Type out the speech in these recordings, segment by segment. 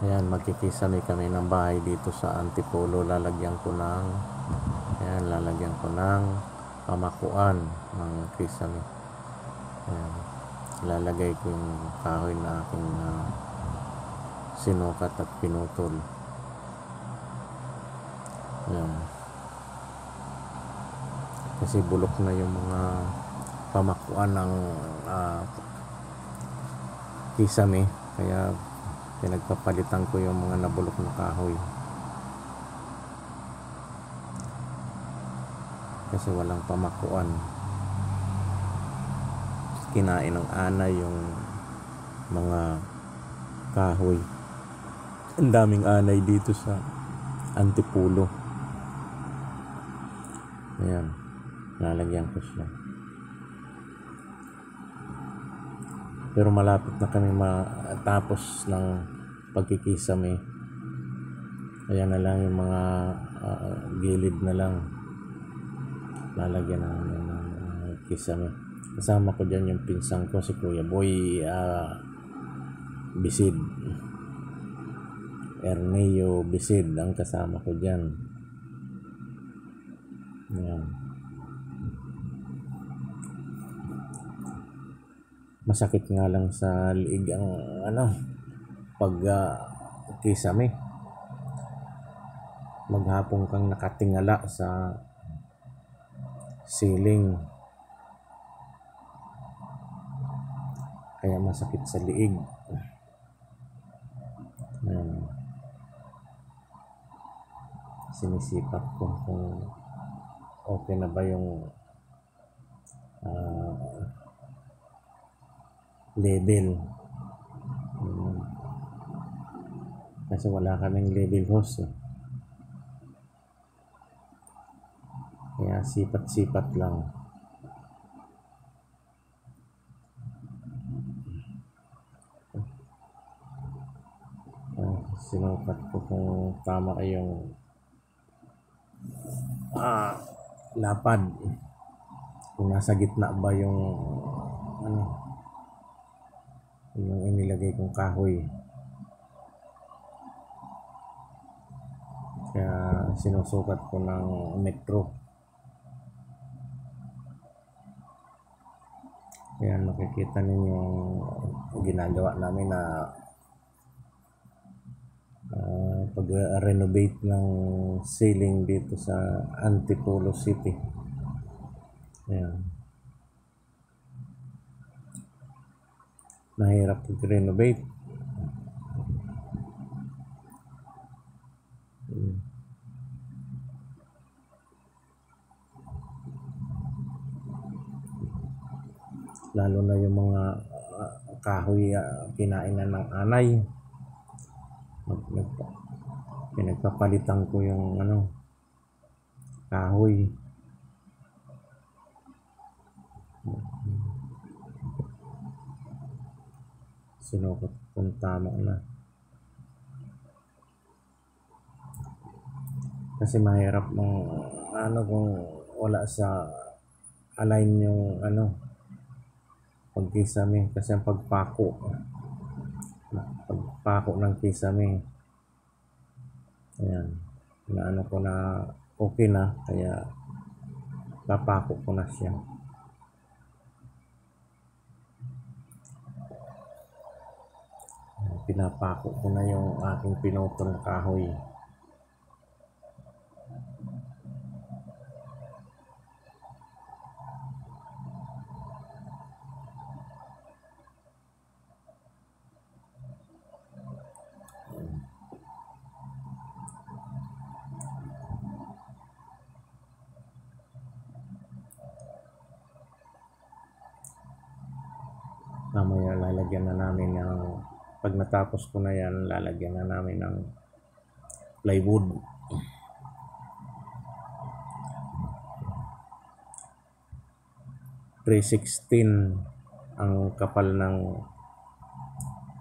Ayan, magkikisame kami ng bahay dito sa Antipolo. Lalagyan ko ng pamakuan ng kisame. Ayan, lalagay ko yung kahoy na aking sinukat at pinutol. Ayan, kasi bulok na yung mga pamakuan ng kisame, kaya pinagpapalitan ko yung mga nabulok na kahoy kasi walang pamakuan. Kinain ng anay yung mga kahoy. Ang daming anay dito sa Antipolo. Ayan, lalagyan ko siya. Pero malapit na kami matapos ng pagkikisame. Ayan na lang yung mga gilid na lang lalagyan ng kisame. Kasama ko dyan yung pinsang ko, si Kuya Boy Bisid, Erneo Bisid ang kasama ko dyan. Ayan. Masakit nga lang sa liig ang pag kisame. Maghapon kang nakatingala sa ceiling, kaya masakit sa liig. Ayan. Sinisipat ko kung okay na ba yung level. Kasi wala kaming level hose kaya sipat-sipat lang. Sinukat ko kung tama yung lapad, kung nasa gitna ba yung yung inilagay kong kahoy. Kaya sinusukat ko ng metro. Kaya makikita ninyo yung ginagawa namin na pag-renovate ng ceiling dito sa Antipolo City. Ayan. Mahirap pag-renovate. Lalo na yung mga kahoy kinain na ng anay. Pinagpapalitan ko yung kahoy. Sinukat kung tama na. Kasi mahirap kung wala sa align yung pagkisame, kasi ang pagpako ng kisame. Ayan, ko na okay na, kaya papako ko na siya. Pinapako ko na yung aking pinutol na kahoy. Mamaya lalagyan na namin pag natapos ko na yan, lalagyan na namin ng plywood. .316 ang kapal ng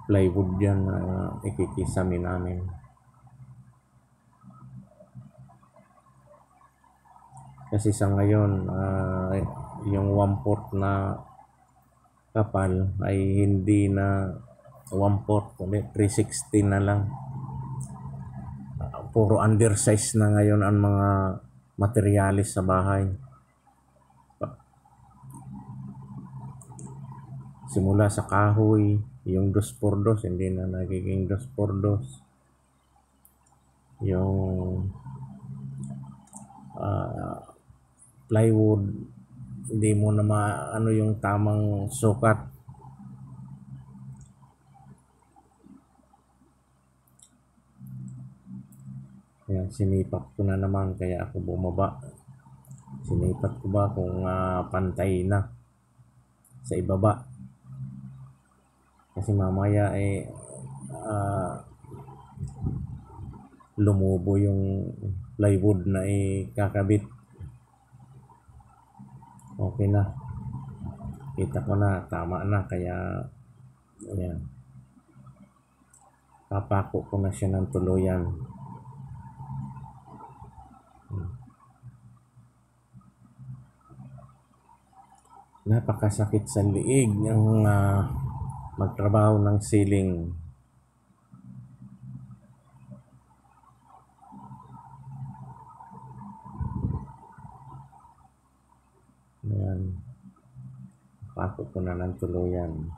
plywood yan na ikikisame namin. Kasi sa ngayon yung 1/4 na kapal ay hindi na 1/4, kundi 316 na lang. puro undersize na ngayon ang mga materialis sa bahay. Simula sa kahoy, yung 2x2 hindi na nagiging 2x2. Yung plywood, hindi mo na maano yung tamang sukat. Kaya sinipat ko na naman, kaya ako bumaba. Sinipat ko ba kung pantay na sa ibaba. Kasi mamaya lumubo yung plywood na kakabit. Okay na. Kita ko na, tama na. Kaya, ayan. Papako ko na siya ng tuluyan. Napakasakit sa liig ang magtrabaho ng ceiling. Ayan. Pako ko na ng tuluyan.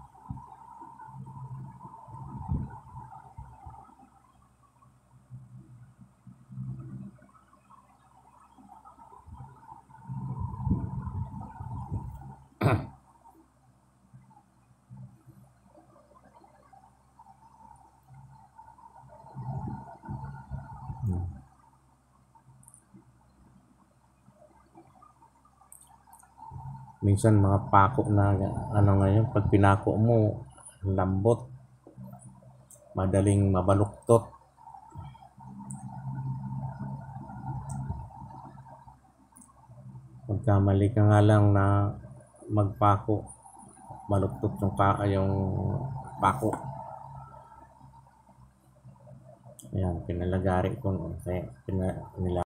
Minsan mga pako na ngayon, pag pinako mo, lambot, madaling mabaluktot. Pagkamali ka nga lang na magpako, baluktot yung pako. Ayan, pinalagari ko, kaya